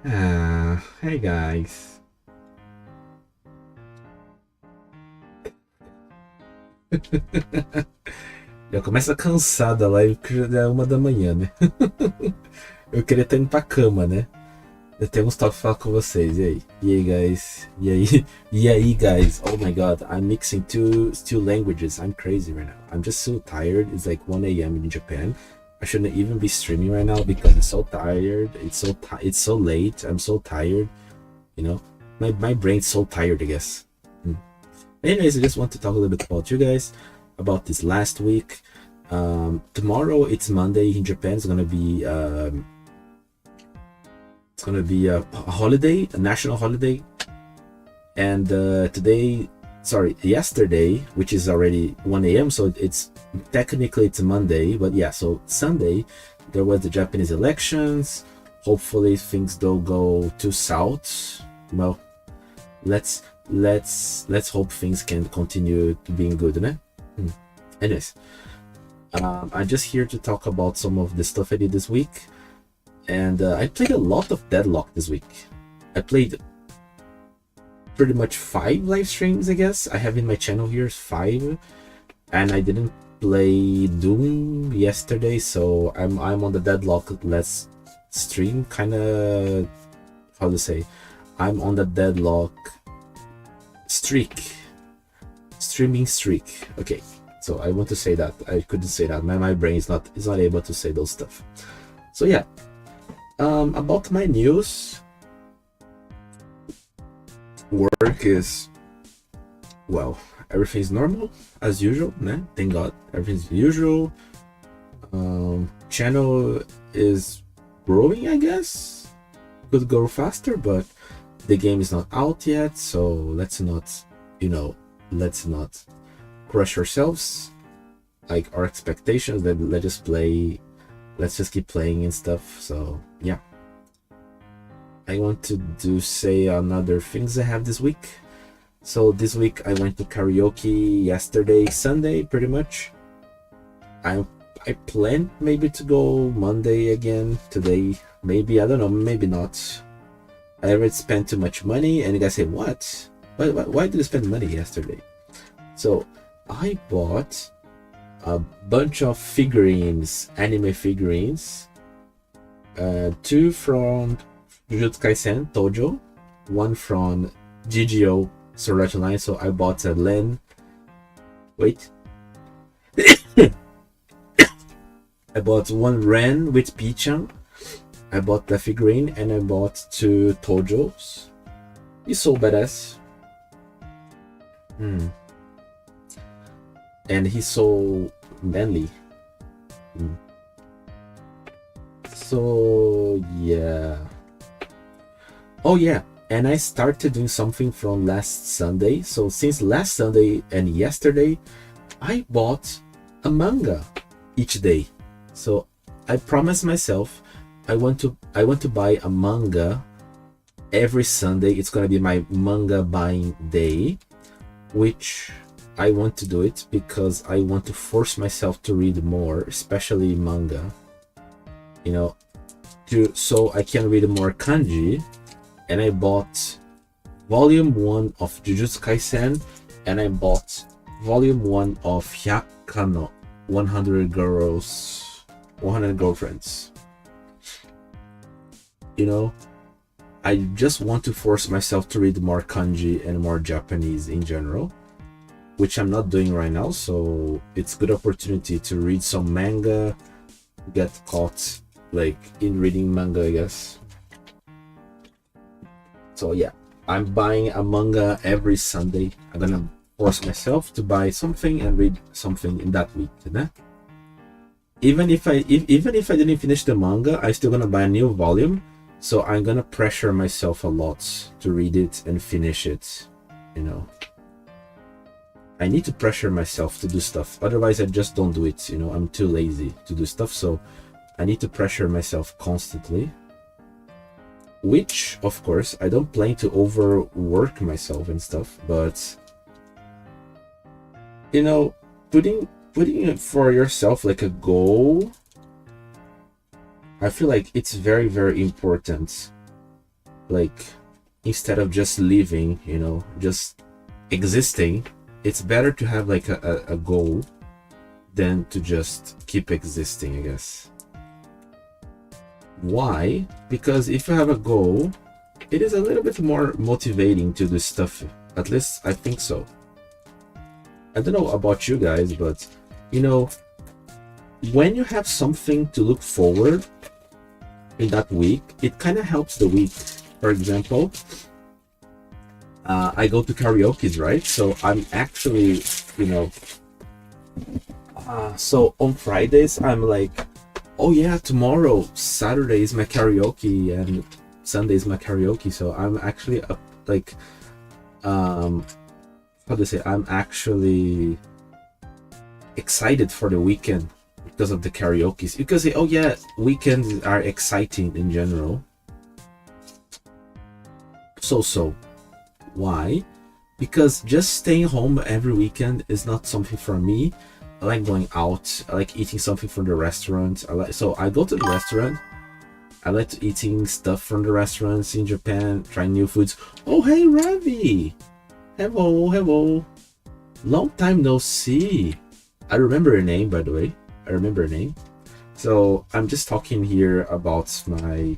Hey guys. Já começa cansada a live porque já é 1 da manhã, né? Eu queria estar indo pra cama, né? Eu tenho uns toques pra falar com vocês. E aí? E aí, guys? E aí? E aí, guys? Oh my god, I'm mixing two languages. I'm crazy right now. I'm just so tired. It's like 1 a.m. in Japan. I shouldn't even be streaming right now because I'm so tired. It's so late. I'm so tired. You know, my brain's so tired, I guess. Anyways, I just want to talk a little bit about you guys, about this last week. Tomorrow it's Monday in Japan. It's gonna be a holiday, a national holiday. And yesterday, which is already 1 a.m. So it's technically it's a Monday, but yeah. So Sunday, there was the Japanese elections. Hopefully things don't go too south. Well, let's hope things can continue to being good, né? Anyways, I'm just here to talk about some of the stuff I did this week, and I played a lot of Deadlock this week. I played pretty much 5 live streams, I guess. I have in my channel here 5, and I didn't play Doom yesterday, so I'm on the Deadlock less stream, kind of, how to say, I'm on the Deadlock streaming streak. Okay, so I want to say that. I couldn't say that. My brain is not able to say those stuff. So yeah, about my news, work is, well, everything's normal as usual, né? Thank God, everything's usual. Channel is growing, I guess. Could grow faster, but the game is not out yet, so let's not crush ourselves, like our expectations. That let's just keep playing and stuff. So yeah, I want to say another things I have this week. So this week I went to karaoke yesterday, Sunday, pretty much. I planned maybe to go Monday again, today, maybe, I don't know, maybe not. I already spent too much money, and you guys say, what? Why did you spend money yesterday? So I bought a bunch of figurines, anime figurines, 2 from Jujutsu Kaisen Tojo, 1 from GGO Sword Art Online. So I bought a Len. Wait. I bought 1 Ren with Pichan. I bought the figurine, and I bought 2 Tojos. He's so badass. And he's so manly. So yeah. Oh yeah, and I started doing something from last Sunday. So since last Sunday and yesterday, I bought a manga each day. So I promised myself I want to buy a manga every Sunday. It's gonna be my manga buying day, which I want to do it because I want to force myself to read more, especially manga, so I can read more kanji. And I bought volume 1 of Jujutsu Kaisen, and I bought volume 1 of Hyakano, 100 girlfriends. I just want to force myself to read more kanji and more Japanese in general, which I'm not doing right now. So it's a good opportunity to read some manga, get caught like in reading manga, I guess. So yeah, I'm buying a manga every Sunday. I'm gonna force myself to buy something and read something in that week, né? Even if I didn't finish the manga, I'm still gonna buy a new volume. So I'm gonna pressure myself a lot to read it and finish it. I need to pressure myself to do stuff. Otherwise, I just don't do it. I'm too lazy to do stuff. So I need to pressure myself constantly. Which, of course, I don't plan to overwork myself and stuff. But putting it for yourself like a goal, I feel like it's very, very important like instead of just living, you know, just existing, it's better to have like a goal than to just keep existing, I guess. Why? Because if you have a goal, it is a little bit more motivating to do stuff. At least I think so. I don't know about you guys, but you know, when you have something to look forward in that week, it kind of helps the week. For example, I go to karaoke, right? So I'm actually, you know, so on Fridays I'm like, oh yeah, tomorrow Saturday is my karaoke and Sunday is my karaoke. So I'm actually like, how do I say? I'm actually excited for the weekend because of the karaoke. You can say, oh yeah, weekends are exciting in general. So why? Because just staying home every weekend is not something for me. I like going out. I like eating something from the restaurant. So I go to the restaurant. I like eating stuff from the restaurants in Japan, trying new foods. Oh hey Ravi, hello. Long time no see. I remember your name, by the way. I remember your name. So I'm just talking here about my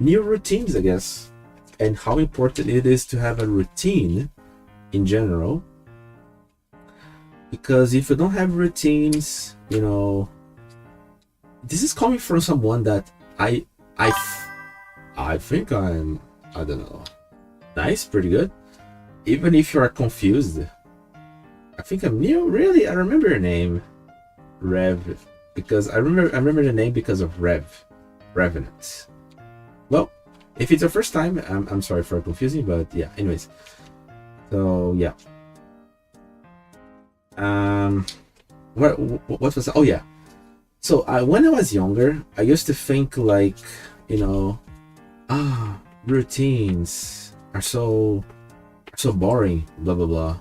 new routines, I guess, and how important it is to have a routine in general. Because if you don't have routines, you know, this is coming from someone that I think I'm, I don't know, nice, pretty good. Even if you are confused, I think I'm new. Really, I remember your name, Rev, because I remember the name because of Revenant. Well, if it's your first time, I'm sorry for confusing, but yeah. Anyways, so yeah. What was that? Oh yeah. So when I was younger, I used to think like, you know, routines are so boring, blah blah blah.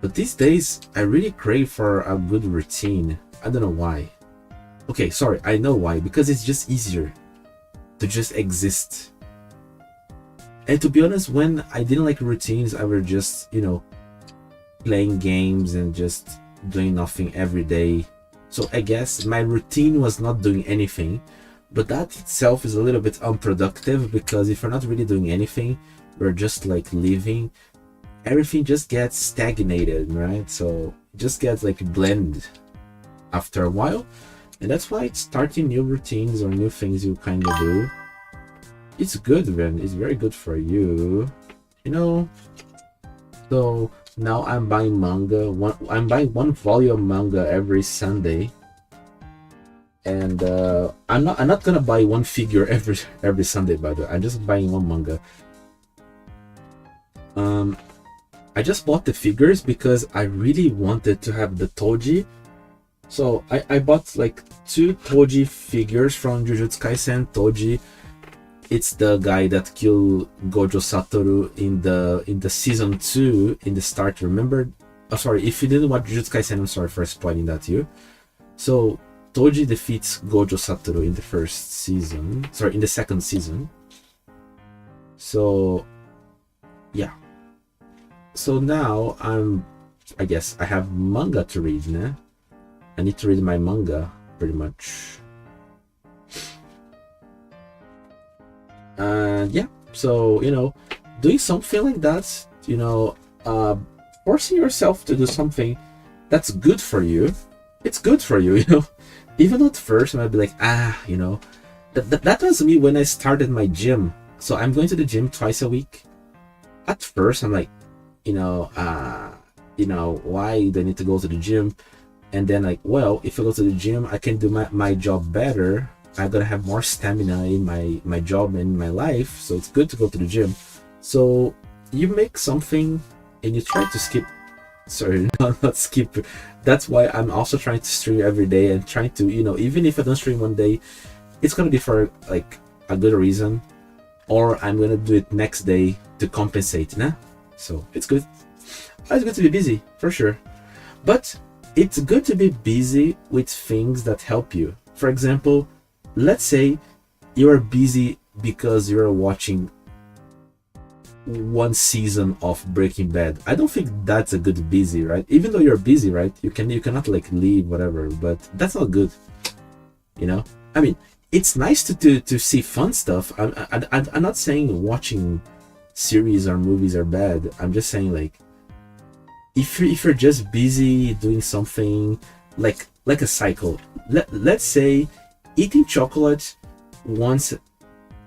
But these days, I really crave for a good routine. I don't know why. Okay, sorry, I know why. Because it's just easier to just exist. And to be honest, when I didn't like routines, I was just, you know, playing games and just doing nothing every day. So I guess my routine was not doing anything, but that itself is a little bit unproductive, because if you're not really doing anything, you're just like living, everything just gets stagnated, right? So it just gets like blended after a while. And that's why starting new routines or new things you kind of do, it's good, man. It's very good for you, you know. So now I'm buying manga. I'm buying one volume manga every Sunday, and I'm not gonna buy one figure every Sunday. By the way, I'm just buying one manga. I just bought the figures because I really wanted to have the Toji. So I bought like 2 Toji figures from Jujutsu Kaisen. Toji, it's the guy that killed Gojo Satoru in the season 2 in the start. Remember? Oh, sorry, if you didn't watch Jujutsu Kaisen, I'm sorry for spoiling that to you. So Toji defeats Gojo Satoru in the first season. Sorry, in the second season. So yeah. So now I guess I have manga to read, nah? I need to read my manga, pretty much. And yeah, so, you know, doing something like that, you know, forcing yourself to do something that's good for you, it's good for you, you know. Even at first, I might be like, you know, that was me when I started my gym. So I'm going to the gym twice a week. At first, I'm like, you know, why do I need to go to the gym? And then like, well, if I go to the gym, I can do my job better. I'm gonna have more stamina in my job and in my life, so it's good to go to the gym. So you make something and you try to skip. Sorry, not skip. That's why I'm also trying to stream every day and trying to, you know, even if I don't stream one day, it's gonna be for like a good reason, or I'm gonna do it next day to compensate, nah? So it's good. It's good to be busy, for sure. But it's good to be busy with things that help you. For example, let's say you are busy because you're watching one season of Breaking Bad. I don't think that's a good busy, right? Even though you're busy, right? You cannot like leave whatever, but that's not good. You know, I mean, it's nice to see fun stuff. I'm not saying watching series or movies are bad. I'm just saying, like, if you're just busy doing something like a cycle. Let's say eating chocolate once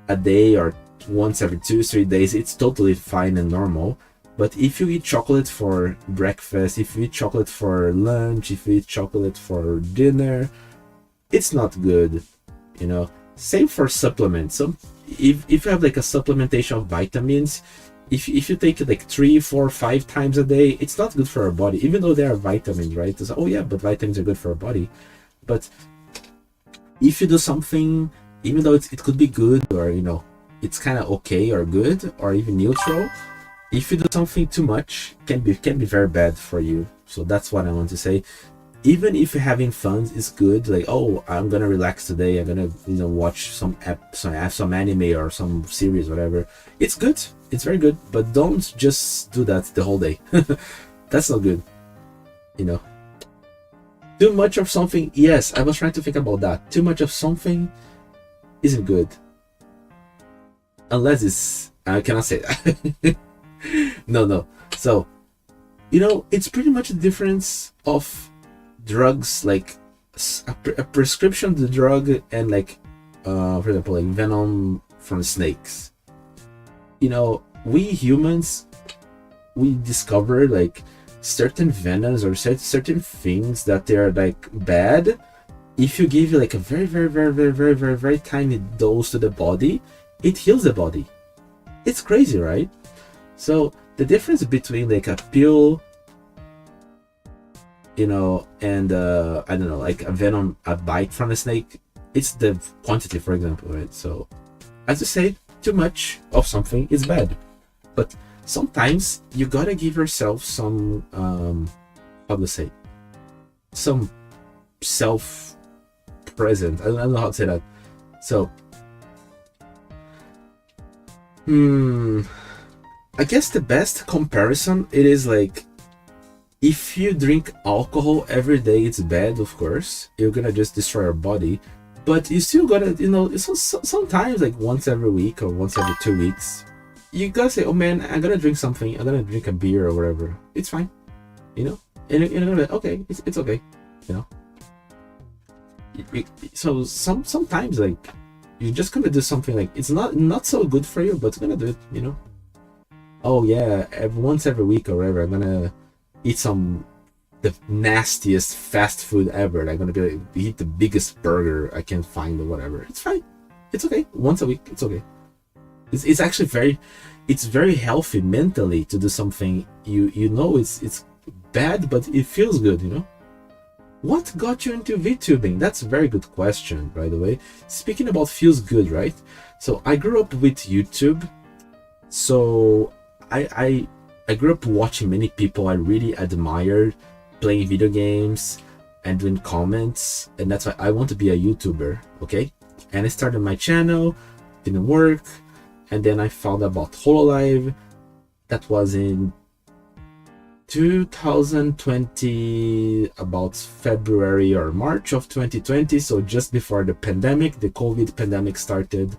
a day or once every 2-3 days, it's totally fine and normal. But if you eat chocolate for breakfast, if you eat chocolate for lunch, if you eat chocolate for dinner, it's not good, you know. Same for supplements. So if you have like a supplementation of vitamins, if you take it like 3, 4, 5 times a day, it's not good for our body, even though they are vitamins, right? It's, oh yeah, but vitamins are good for our body. But if you do something, even though it could be good, or you know, it's kind of okay or good or even neutral, if you do something too much, can be very bad for you. So that's what I want to say. Even if you're having fun, it's good. Like, oh, I'm gonna relax today, I'm gonna, you know, watch some anime or some series, whatever. It's good, it's very good, but don't just do that the whole day. That's not good, you know. Too much of something, yes, I was trying to think about that. Too much of something isn't good, unless it's, I cannot say that. no. So, you know, it's pretty much the difference of drugs, like a prescription to drug and like for example, like venom from snakes. You know, we humans, we discover like certain venoms or certain things that they are like bad. If you give like a very tiny dose to the body, it heals the body. It's crazy, right? So the difference between like a pill, you know, and I don't know, like a venom, a bite from a snake, it's the quantity, for example, right? So as you say, too much of something is bad, but sometimes you gotta give yourself some how to say, some self present. I don't know how to say that. So I guess the best comparison, it is like, if you drink alcohol every day, it's bad, of course. You're gonna just destroy your body. But you still gotta, you know, sometimes like once every week or once every 2 weeks, you gotta say, oh man, I'm gonna drink something. I'm gonna drink a beer or whatever. It's fine, you know? And you're gonna be like, okay, it's okay, you know? So sometimes like, you're just gonna do something like, it's not so good for you, but it's gonna do it, you know? Oh yeah, once every week or whatever, I'm gonna eat the nastiest fast food ever. I'm gonna be like, eat the biggest burger I can find or whatever. It's fine. It's okay. Once a week, it's okay. It's actually very healthy mentally to do something you know it's bad, but it feels good, you know. What got you into VTubing? That's a very good question, by the way. Speaking about feels good, right? So I grew up with YouTube. So I grew up watching many people I really admired playing video games and doing comments, and that's why I want to be a YouTuber, okay? And I started my channel, didn't work, and then I found about Hololive. That was in 2020, about February or March of 2020, so just before the pandemic, the COVID pandemic started.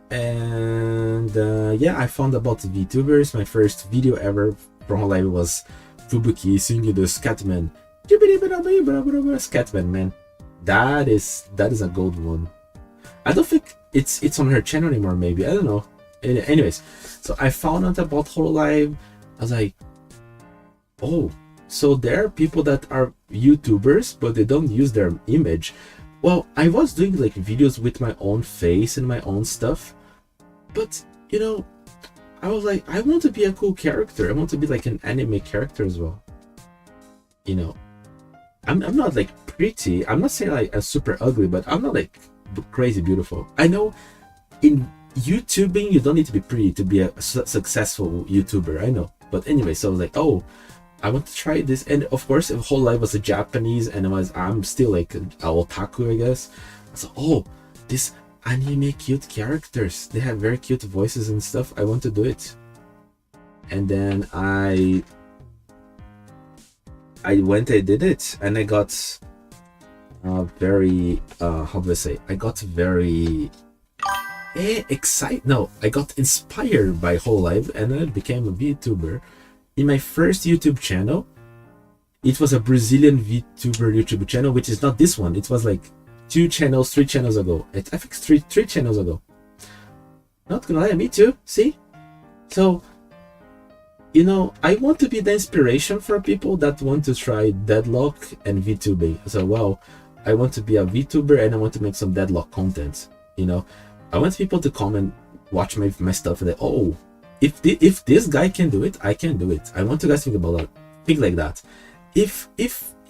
And yeah, I found about VTubers. My first video ever from Hololive was Fubuki singing the Scatman. Scatman, man. That is a gold one. I don't think it's on her channel anymore, maybe. I don't know. Anyways, so I found out about Hololive. I was like, oh, so there are people that are YouTubers, but they don't use their image. Well, I was doing like videos with my own face and my own stuff, but you know, I was like, I want to be a cool character. I want to be like an anime character as well. You know, I'm not like pretty. I'm not saying like I'm super ugly, but I'm not like crazy beautiful. I know in YouTubing you don't need to be pretty to be a successful YouTuber. I know, but anyway, so I was like, oh, I want to try this, and of course, the whole life was a Japanese, and I'm still like an otaku, I guess. So, oh, this anime cute characters. They have very cute voices and stuff. I want to do it. And then I went, I did it, and I got very how do I say? I got very excited. No, I got inspired by whole life, and I became a VTuber. In my first YouTube channel, it was a Brazilian VTuber YouTube channel, which is not this one. It was like 3 channels ago. I think three channels ago. Not gonna lie, me too. See? So, you know, I want to be the inspiration for people that want to try deadlock and VTubing. So, well, I want to be a VTuber and I want to make some deadlock content. You know, I want people to come and watch my stuff and say, oh, if this guy can do it, I can do it. I want you guys to think about that. Think like that. If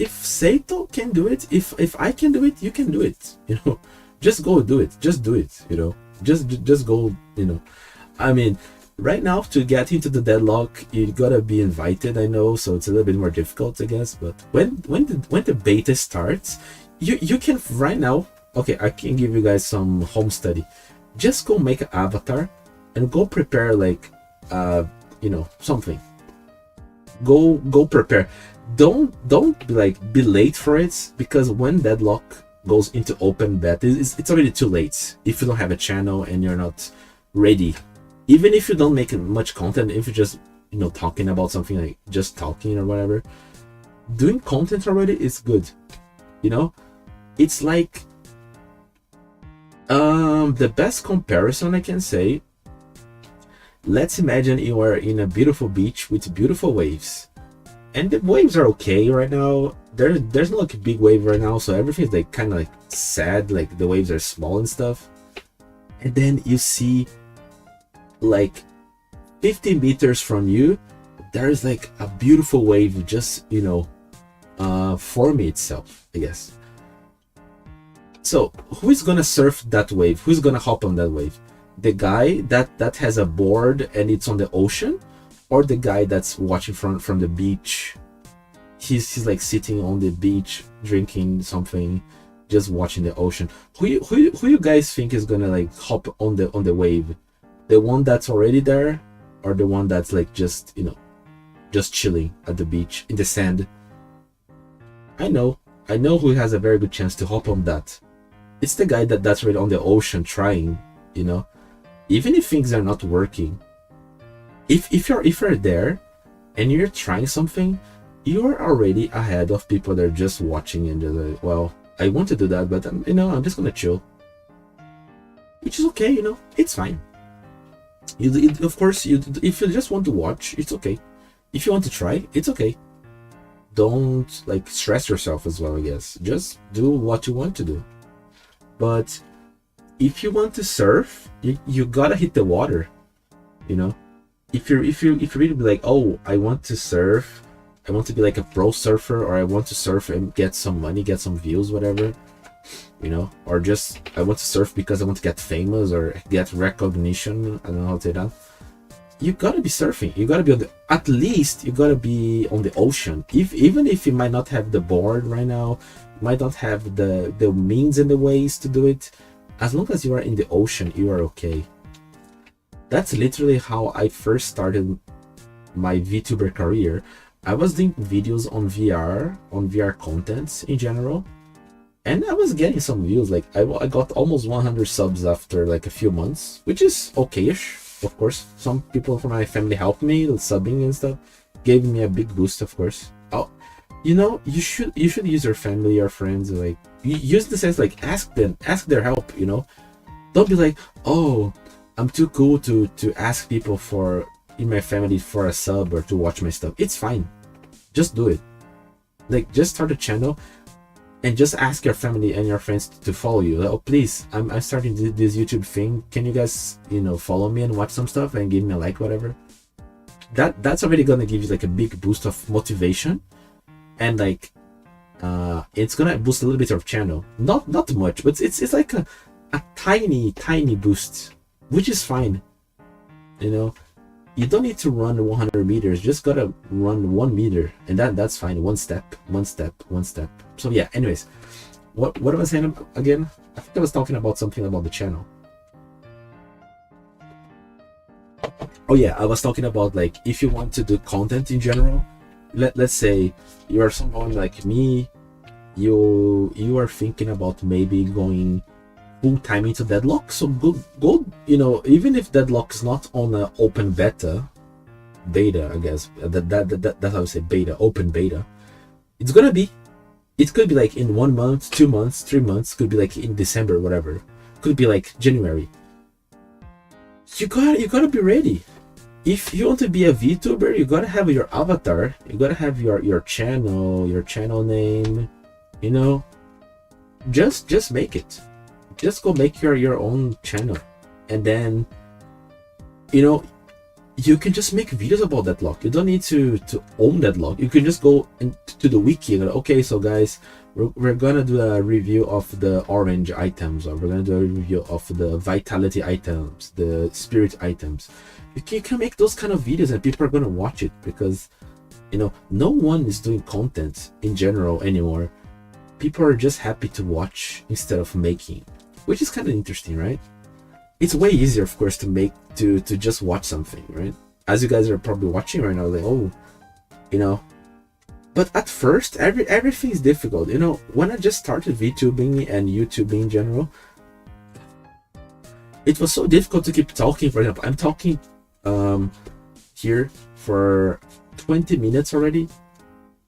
Saito can do it, if I can do it, you can do it. You know, just go do it. Just do it. You know, just go. You know, I mean, right now to get into the deadlock, you gotta be invited. I know, so it's a little bit more difficult, I guess. But when the beta starts, you can right now. Okay, I can give you guys some home study. Just go make an avatar and go prepare like you know, something. Go prepare. Don't be late for it, because when deadlock goes into open beta, it's already too late. If you don't have a channel and you're not ready, even if you don't make much content, if you're just, you know, talking about something, like just talking or whatever, doing content already is good. You know, it's like the best comparison I can say, let's imagine you are in a beautiful beach with beautiful waves, and the waves are okay right now. There's not like a big wave right now, so everything's like kind of like sad, like the waves are small and stuff. And then you see like 50 meters from you, there's like a beautiful wave just, you know, forming itself, I guess. So who's gonna surf that wave? Who's gonna hop on that wave? The guy that has a board and it's on the ocean, or the guy that's watching from the beach? He's like sitting on the beach drinking something, just watching the ocean. Who you guys think is gonna like hop on the wave? The one that's already there, or the one that's like just, you know, just chilling at the beach in the sand? I know who has a very good chance to hop on that. It's the guy that's already on the ocean trying, you know. Even if things are not working, if you're there and you're trying something, you're already ahead of people that are just watching and just like, well, I want to do that, but you know, I'm just gonna chill, which is okay. You know, it's fine. Of course, if you just want to watch, it's okay. If you want to try, it's okay. Don't like stress yourself as well, I guess. Just do what you want to do. But if you want to surf, you gotta hit the water, you know. If you really be like, oh, I want to surf, I want to be like a pro surfer, or I want to surf and get some money, get some views, whatever, you know, or just I want to surf because I want to get famous or get recognition. I don't know how to say that. You gotta be surfing. You gotta be on the, at least you gotta be on the ocean. Even if you might not have the board right now, you might not have the means and the ways to do it. As long as you are in the ocean, you are okay. That's literally how I first started my VTuber career. I was doing videos on VR contents in general, and I was getting some views. Like I got almost 100 subs after like a few months, which is okay-ish. Of course, some people from my family helped me with subbing and stuff, gave me a big boost. Of course, oh, you know, you should use your family, your friends, like use the sense like ask their help. You know, don't be like, oh, I'm too cool to ask people in my family for a sub or to watch my stuff. It's fine, just do it. Like just start a channel and just ask your family and your friends to follow you. Like, oh, please, I'm starting this YouTube thing. Can you guys, you know, follow me and watch some stuff and give me a like, whatever. That's already gonna give you like a big boost of motivation, and like it's gonna boost a little bit of channel. Not much, but it's like a tiny boost, which is fine. You know, you don't need to run 100 meters. Just gotta run 1 meter, and that's fine. One step. So yeah, anyways, what was I saying again? I think I was talking about something about the channel. Oh yeah, I was talking about like if you want to do content in general. Let's say you are someone like me, you are thinking about maybe going full time into Deadlock. So go, you know, even if Deadlock is not on an open beta, I guess that's how I say beta, open beta. It could be like in 1 month, 2 months, 3 months. Could be like in December, whatever. Could be like January. You gotta be ready. If you want to be a VTuber, you gotta have your avatar, you gotta have your channel name, you know. Just make it. Just go make your own channel, and then, you know, you can just make videos about Deadlock. You don't need to own Deadlock. You can just go into the wiki and go, okay, so guys, we're gonna do a review of the orange items, or we're gonna do a review of the vitality items, the spirit items. You can make those kind of videos and people are gonna watch it, because, you know, no one is doing content in general anymore. People are just happy to watch instead of making, which is kind of interesting, right? It's way easier, of course, to just watch something, right? As you guys are probably watching right now, like, oh, you know. But at first, everything is difficult. You know, when I just started VTubing and YouTubing in general, it was so difficult to keep talking. For example, I'm talking here for 20 minutes already.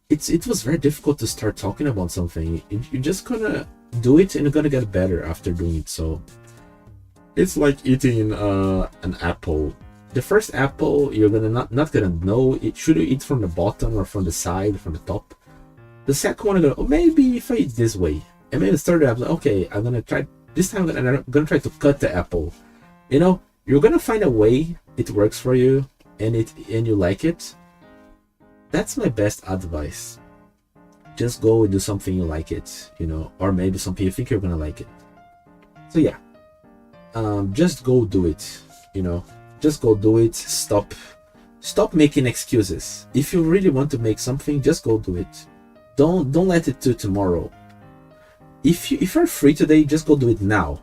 It was very difficult to start talking about something. You're just gonna do it and you're gonna get better after doing it. So it's like eating an apple. The first apple, you're gonna not gonna know it. Should you eat from the bottom or from the side, from the top? The second one, you're gonna, oh, maybe if I eat this way. And maybe the third apple, okay, I'm gonna try this time. I'm gonna try to cut the apple. You know, you're gonna find a way it works for you, and you like it. That's my best advice. Just go and do something you like it, you know, or maybe something you think you're gonna like it. So yeah, just go do it, you know. Just go do it. Stop making excuses. If you really want to make something, just go do it. Don't let it to tomorrow. If you're free today, just go do it now.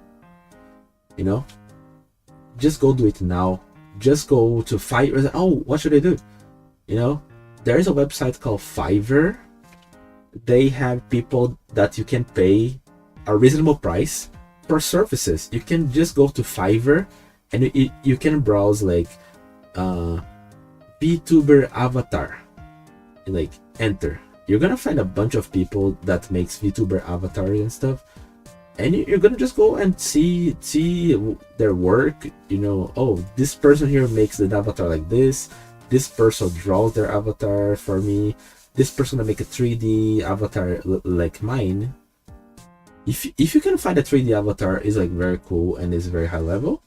You know, just go do it now. Just go to Fiverr. Oh, what should I do? You know, there is a website called Fiverr. They have people that you can pay a reasonable price for services. You can just go to Fiverr and you can browse like VTuber avatar, like enter. You're gonna find a bunch of people that makes VTuber avatars and stuff, and you're gonna just go and see their work. You know, oh, this person here makes the avatar like this. This person draws their avatar for me. This person gonna make a 3D avatar like mine. If you can find a 3D avatar, is like very cool and is very high level,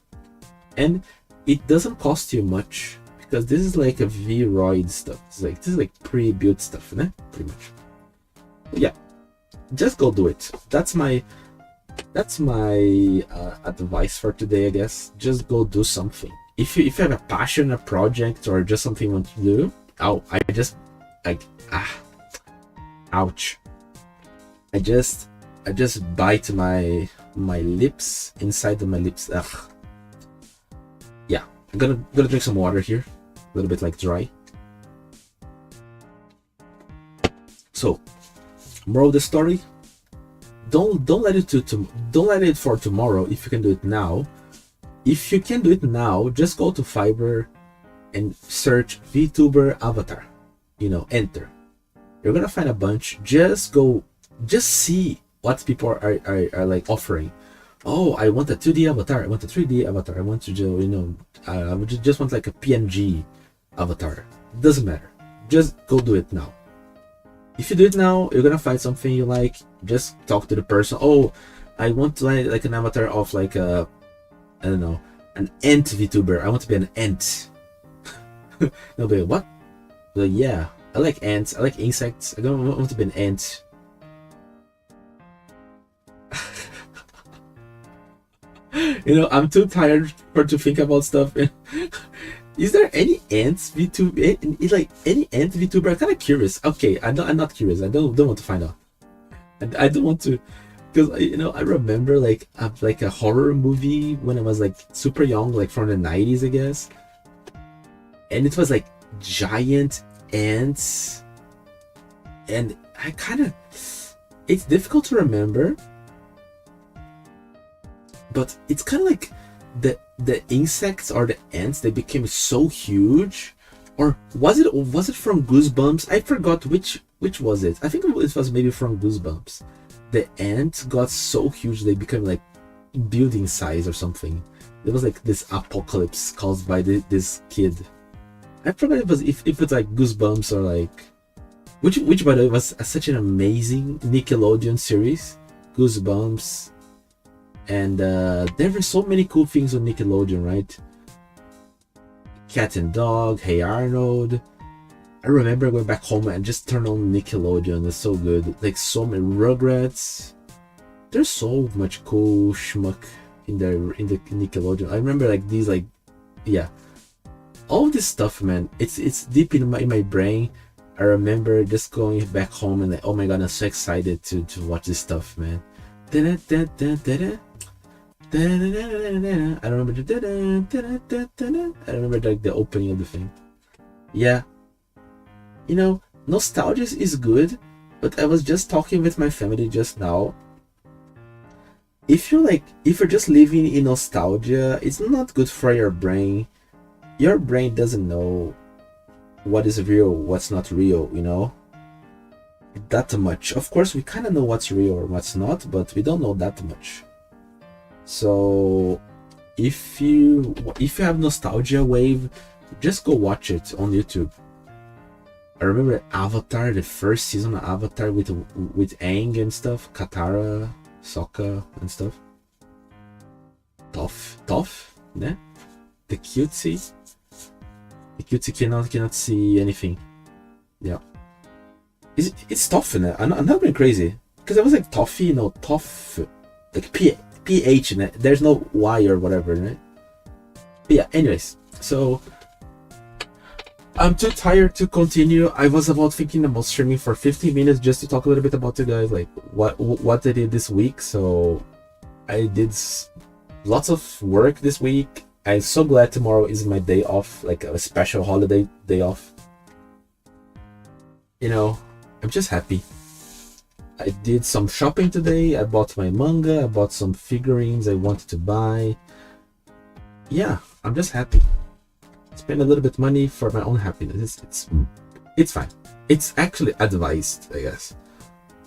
and it doesn't cost you much, because this is like a V-Roid stuff. It's like, this is like pre-built stuff, né? Pretty much. But yeah, just go do it. That's my advice for today, I guess. Just go do something. If you have a passion, a project, or just something you want to do. Oh, I just like ouch. I just bite my lips, inside of my lips. Ugh. Yeah, I'm gonna drink some water here, a little bit like dry. So, moral of the story: don't let it for tomorrow. If you can do it now, if you can do it now, just go to Fiverr and search VTuber avatar. You know, enter. You're gonna find a bunch. Just see what people are like offering. Oh, I want a 2D avatar. I want a 3D avatar. I want to do, you know, I would just want like a PNG avatar. Doesn't matter. Just go do it now. If you do it now, you're gonna find something you like. Just talk to the person. Oh, I want to like an avatar of like a, I don't know, an ant VTuber. I want to be an ant. They'll be like, what? Like, yeah, I like ants. I like insects. I don't want to be an ant. You know, I'm too tired to think about stuff. Is there any ants VTuber? Like any ant VTuber? I'm kind of curious. Okay, I'm not curious. I don't want to find out. I don't want to because I remember like a horror movie when I was like super young, like from the 90s, I guess, and it was like giant ants, and it's difficult to remember, but it's kind of like the insects or the ants, they became so huge. Or was it from Goosebumps? I forgot which was it. I think it was maybe from Goosebumps. The ants got so huge they became like building size or something. There was like this apocalypse caused by this kid. I forgot if it's like Goosebumps or like which by the way was such an amazing Nickelodeon series. Goosebumps, and there were so many cool things on Nickelodeon, right? Cat and Dog, Hey Arnold. I remember going back home and just turn on Nickelodeon. It's so good. Like so many Rugrats. There's so much cool schmuck in the Nickelodeon. I remember like these all this stuff, man. It's deep in my brain. I remember just going back home and like, oh my god, I'm so excited to watch this stuff, man. I remember like the opening of the thing. Yeah, nostalgia is good, but I was just talking with my family just now. If you're just living in nostalgia, it's not good for your brain. Your brain doesn't know what is real, what's not real, that much. Of course, we kind of know what's real or what's not, but we don't know that much. So if you have nostalgia wave, just go watch it on YouTube. I remember Avatar, the first season of Avatar with Aang and stuff, Katara, Sokka and stuff. Toph, né? The cutesy cannot see anything. Yeah, it's Toph in it. I'm not being crazy because I was like Toffee, Toph, like PH in it. There's no Y or whatever, right? But yeah, anyways, so I'm too tired to continue. I was thinking about streaming for 15 minutes just to talk a little bit about you guys, like what I did this week. So I did lots of work this week. I'm so glad tomorrow is my day off, like a special holiday day off. I'm just happy. I did some shopping today. I bought my manga. I bought some figurines I wanted to buy. Yeah, I'm just happy. Spend a little bit of money for my own happiness. It's fine. It's actually advised, I guess.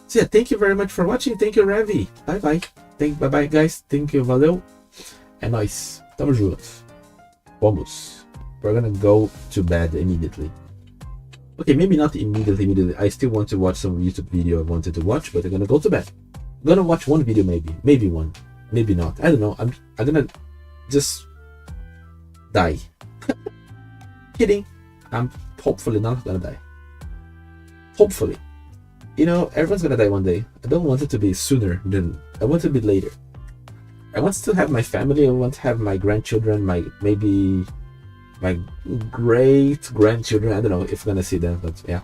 So yeah, thank you very much for watching. Thank you, Ravi. Bye bye, guys. Thank you, valeu. É nóis. Tamo junto. Vamos. We're gonna go to bed immediately. Okay, maybe not immediately. I still want to watch some YouTube video I wanted to watch, but I'm gonna go to bed. I'm gonna watch one video, maybe one, maybe not. I don't know. I'm gonna just die. Kidding. I'm hopefully not gonna die. Hopefully. Everyone's gonna die one day. I don't want it to be sooner than I want it to be later. I want to have my family. I want to have my grandchildren, maybe my great grandchildren. I don't know if I'm gonna see them, but yeah.